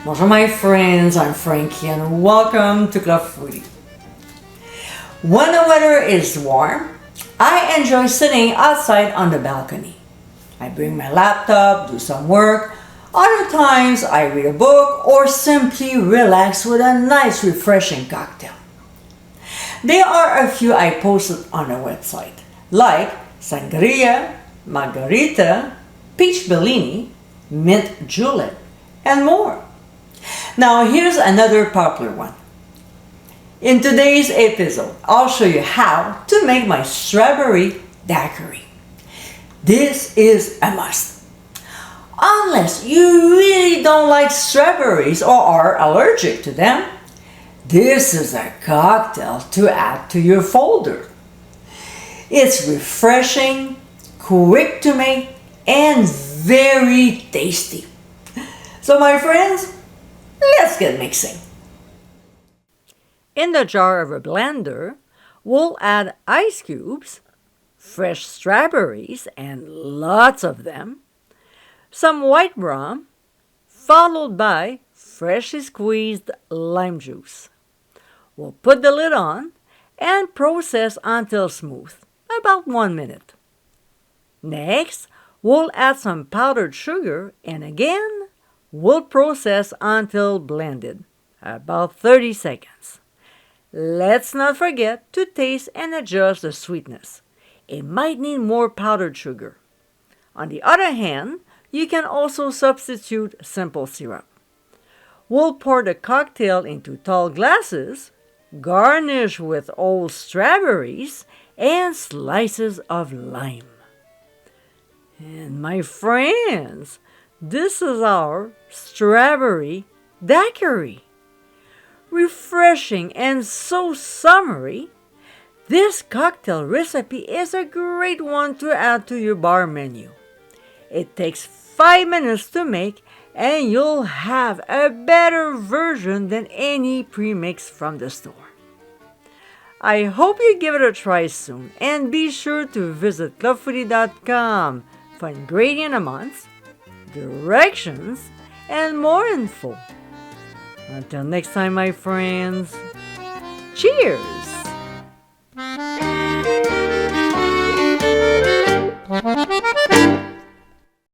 Bonjour my friends, I'm Frankie and welcome to Club Foodie. When the weather is warm, I enjoy sitting outside on the balcony. I bring my laptop, do some work. Other times I read a book or simply relax with a nice refreshing cocktail. There are a few I posted on the website, like sangria, margarita, peach bellini, mint julep, and more. Now here's another popular one. In today's episode, I'll show you how to make my strawberry daiquiri. This is a must. Unless you really don't like strawberries or are allergic to them, this is a cocktail to add to your folder. It's refreshing, quick to make, and very tasty. So my friends, let's get mixing. In the jar of a blender, we'll add ice cubes, fresh strawberries, and lots of them, some white rum, followed by freshly squeezed lime juice. We'll put the lid on and process until smooth, about 1 minute. Next, we'll add some powdered sugar and again, we'll process until blended, about 30 seconds. Let's not forget to taste and adjust the sweetness. It might need more powdered sugar. On the other hand, you can also substitute simple syrup. We'll pour the cocktail into tall glasses, garnish with old strawberries, and slices of lime. And my friends, this is our strawberry daiquiri. Refreshing and so summery, this cocktail recipe is a great one to add to your bar menu. It takes 5 minutes to make and you'll have a better version than any premix from the store. I hope you give it a try soon and be sure to visit clubfoodie.com for ingredient amounts, directions, and more info. Until next time, my friends, cheers!